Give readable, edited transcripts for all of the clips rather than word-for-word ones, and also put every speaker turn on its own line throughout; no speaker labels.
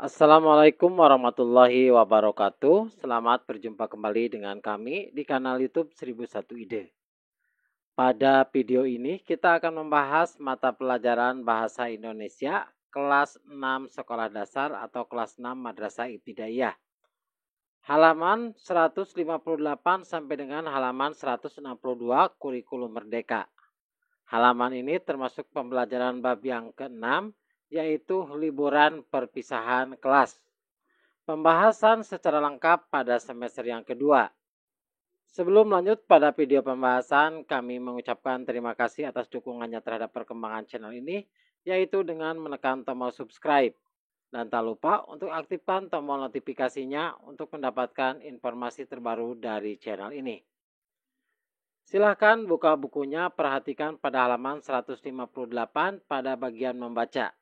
Assalamualaikum warahmatullahi wabarakatuh. Selamat berjumpa kembali dengan kami di kanal YouTube 1001 Ide. Pada video ini kita akan membahas mata pelajaran Bahasa Indonesia kelas 6 sekolah dasar atau kelas 6 Madrasah Ibtidaiyah. Halaman 158 sampai dengan halaman 162 Kurikulum Merdeka. Halaman ini termasuk pembelajaran bab yang ke-6, yaitu liburan perpisahan kelas. Pembahasan secara lengkap pada semester yang kedua. Sebelum lanjut pada video pembahasan, kami mengucapkan terima kasih atas dukungannya terhadap perkembangan channel ini, yaitu dengan menekan tombol subscribe. Dan tak lupa untuk aktifkan tombol notifikasinya untuk mendapatkan informasi terbaru dari channel ini. Silahkan buka bukunya, perhatikan pada halaman 158 pada bagian membaca.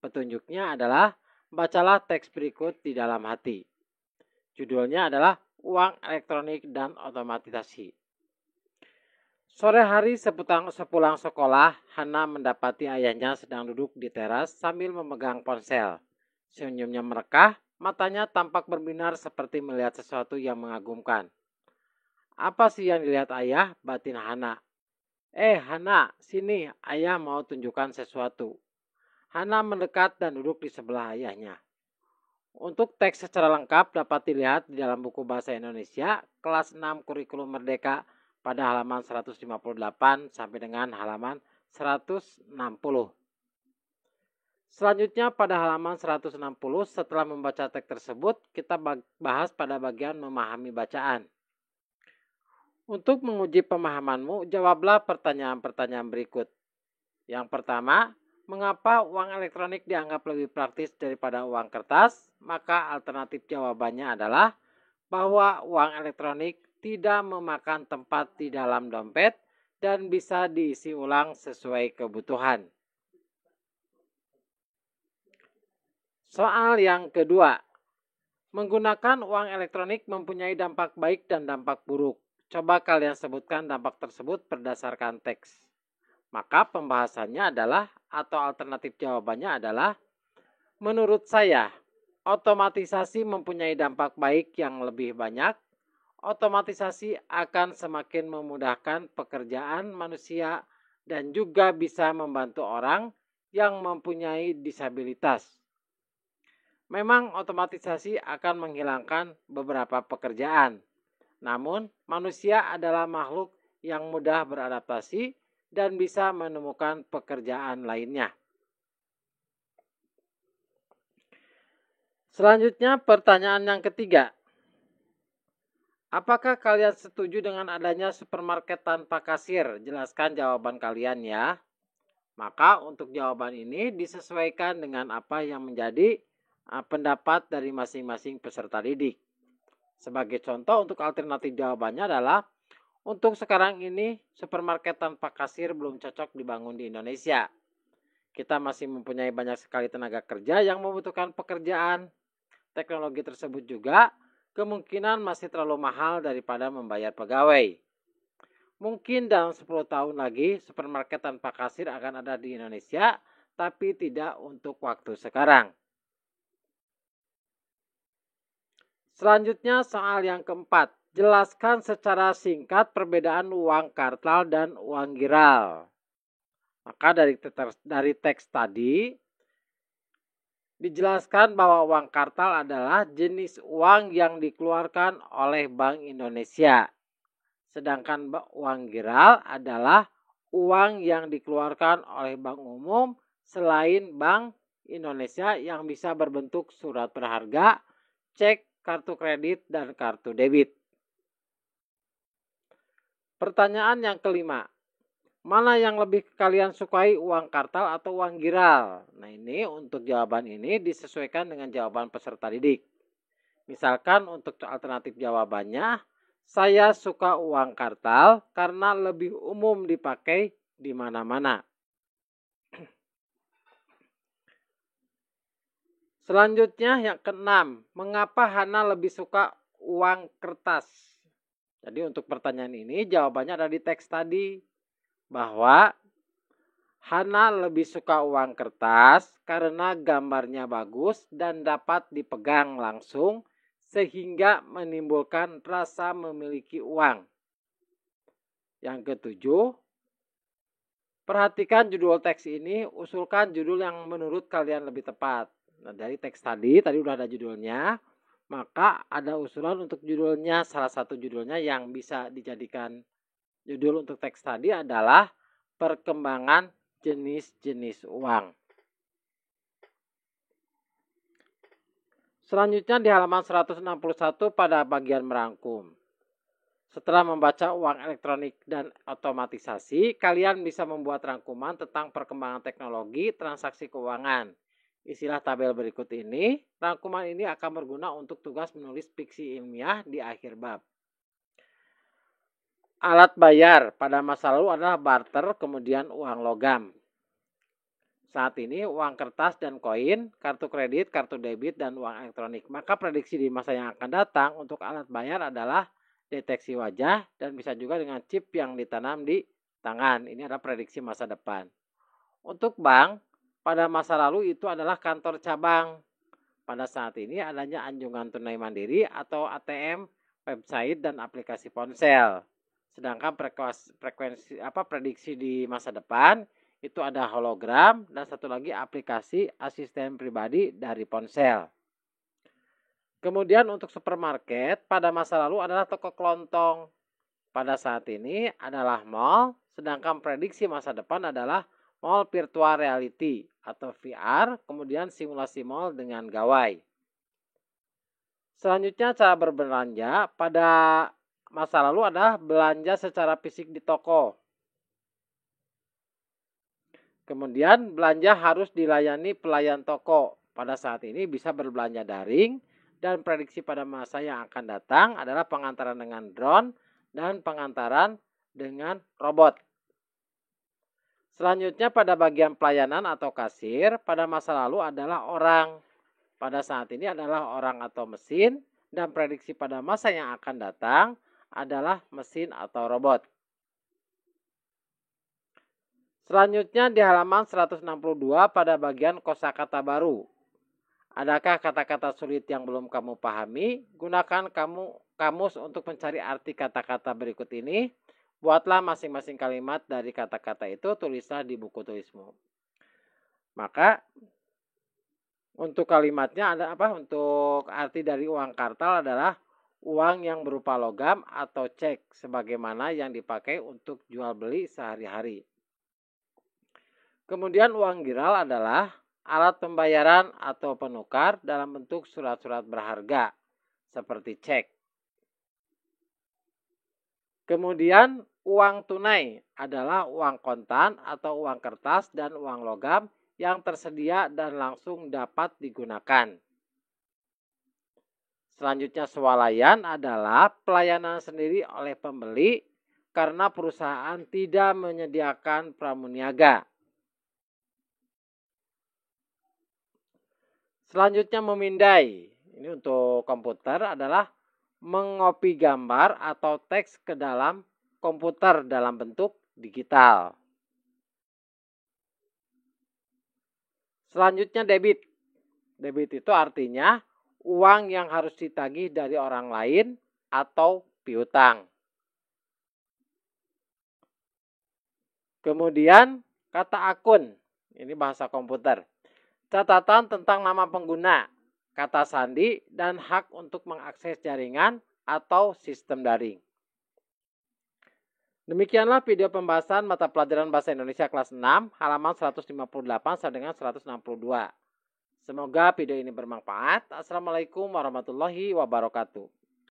Petunjuknya adalah bacalah teks berikut di dalam hati. Judulnya adalah Uang Elektronik dan Otomatisasi. Sore hari sepulang sekolah, Hana mendapati ayahnya sedang duduk di teras sambil memegang ponsel. Senyumnya merekah, matanya tampak berbinar seperti melihat sesuatu yang mengagumkan. Apa sih yang dilihat ayah? Batin Hana. Hana, sini, ayah mau tunjukkan sesuatu. Hana mendekat dan duduk di sebelah ayahnya. Untuk teks secara lengkap dapat dilihat di dalam buku Bahasa Indonesia kelas 6 Kurikulum Merdeka pada halaman 158 sampai dengan halaman 160. Selanjutnya pada halaman 160 setelah membaca teks tersebut kita bahas pada bagian memahami bacaan. Untuk menguji pemahamanmu, jawablah pertanyaan-pertanyaan berikut. Yang pertama, mengapa uang elektronik dianggap lebih praktis daripada uang kertas? Maka alternatif jawabannya adalah bahwa uang elektronik tidak memakan tempat di dalam dompet dan bisa diisi ulang sesuai kebutuhan. Soal yang kedua, menggunakan uang elektronik mempunyai dampak baik dan dampak buruk. Coba kalian sebutkan dampak tersebut berdasarkan teks. Maka pembahasannya adalah atau alternatif jawabannya adalah menurut saya otomatisasi mempunyai dampak baik yang lebih banyak. Otomatisasi akan semakin memudahkan pekerjaan manusia dan juga bisa membantu orang yang mempunyai disabilitas. Memang otomatisasi akan menghilangkan beberapa pekerjaan. Namun manusia adalah makhluk yang mudah beradaptasi dan bisa menemukan pekerjaan lainnya. Selanjutnya pertanyaan yang ketiga. Apakah kalian setuju dengan adanya supermarket tanpa kasir? Jelaskan jawaban kalian ya. Maka untuk jawaban ini disesuaikan dengan apa yang menjadi pendapat dari masing-masing peserta didik. Sebagai contoh untuk alternatif jawabannya adalah untuk sekarang ini supermarket tanpa kasir belum cocok dibangun di Indonesia. Kita masih mempunyai banyak sekali tenaga kerja yang membutuhkan pekerjaan. Teknologi tersebut juga kemungkinan masih terlalu mahal daripada membayar pegawai. Mungkin dalam 10 tahun lagi supermarket tanpa kasir akan ada di Indonesia, tapi tidak untuk waktu sekarang. Selanjutnya soal yang keempat. Jelaskan secara singkat perbedaan uang kartal dan uang giral. Maka dari teks tadi dijelaskan bahwa uang kartal adalah jenis uang yang dikeluarkan oleh Bank Indonesia. Sedangkan uang giral adalah uang yang dikeluarkan oleh bank umum selain Bank Indonesia yang bisa berbentuk surat berharga, cek, kartu kredit, dan kartu debit. Pertanyaan yang kelima. Mana yang lebih kalian sukai, uang kartal atau uang giral? Nah ini untuk jawaban ini disesuaikan dengan jawaban peserta didik. Misalkan untuk alternatif jawabannya, saya suka uang kartal karena lebih umum dipakai di mana-mana. Selanjutnya yang keenam, mengapa Hana lebih suka uang kertas? Jadi untuk pertanyaan ini jawabannya ada di teks tadi. Bahwa Hana lebih suka uang kertas karena gambarnya bagus dan dapat dipegang langsung sehingga menimbulkan rasa memiliki uang. Yang ketujuh, perhatikan judul teks ini, usulkan judul yang menurut kalian lebih tepat. Nah, dari teks tadi udah ada judulnya, maka ada usulan untuk judulnya. Salah satu judulnya yang bisa dijadikan judul untuk teks tadi adalah perkembangan jenis-jenis uang. Selanjutnya di halaman 161 pada bagian merangkum. Setelah membaca uang elektronik dan otomatisasi, kalian bisa membuat rangkuman tentang perkembangan teknologi transaksi keuangan. Isilah tabel berikut ini. Rangkuman ini akan berguna untuk tugas menulis fiksi ilmiah di akhir bab. Alat bayar pada masa lalu adalah barter, kemudian uang logam. Saat ini uang kertas dan koin, kartu kredit, kartu debit, dan uang elektronik. Maka prediksi di masa yang akan datang untuk alat bayar adalah deteksi wajah dan bisa juga dengan chip yang ditanam di tangan. Ini adalah prediksi masa depan. Untuk bank, pada masa lalu itu adalah kantor cabang. Pada saat ini adanya anjungan tunai mandiri atau ATM, website, dan aplikasi ponsel. Sedangkan prediksi di masa depan itu ada hologram dan satu lagi aplikasi asisten pribadi dari ponsel. Kemudian untuk supermarket pada masa lalu adalah toko kelontong. Pada saat ini adalah mall, sedangkan prediksi masa depan adalah mall virtual reality atau VR, kemudian simulasi mall dengan gawai. Selanjutnya cara berbelanja pada masa lalu adalah belanja secara fisik di toko. Kemudian belanja harus dilayani pelayan toko. Pada saat ini bisa berbelanja daring dan prediksi pada masa yang akan datang adalah pengantaran dengan drone dan pengantaran dengan robot. Selanjutnya pada bagian pelayanan atau kasir pada masa lalu adalah orang. Pada saat ini adalah orang atau mesin dan prediksi pada masa yang akan datang adalah mesin atau robot. Selanjutnya di halaman 162 pada bagian kosakata baru. Adakah kata-kata sulit yang belum kamu pahami? Gunakan kamus untuk mencari arti kata-kata berikut ini. Buatlah masing-masing kalimat dari kata-kata itu, tulislah di buku tulismu. Maka untuk kalimatnya ada apa? Untuk arti dari uang kartal adalah uang yang berupa logam atau cek sebagaimana yang dipakai untuk jual beli sehari-hari. Kemudian uang giral adalah alat pembayaran atau penukar dalam bentuk surat-surat berharga seperti cek. Kemudian uang tunai adalah uang kontan atau uang kertas dan uang logam yang tersedia dan langsung dapat digunakan. Selanjutnya swalayan adalah pelayanan sendiri oleh pembeli karena perusahaan tidak menyediakan pramuniaga. Selanjutnya memindai, ini untuk komputer adalah mengopi gambar atau teks ke dalam komputer dalam bentuk digital. Selanjutnya debit. Debit itu artinya uang yang harus ditagih dari orang lain atau piutang. Kemudian kata akun, ini bahasa komputer. Catatan tentang nama pengguna, kata sandi, dan hak untuk mengakses jaringan atau sistem daring. Demikianlah video pembahasan mata pelajaran Bahasa Indonesia kelas 6, halaman 158 sampai dengan 162. Semoga video ini bermanfaat. Assalamualaikum warahmatullahi wabarakatuh.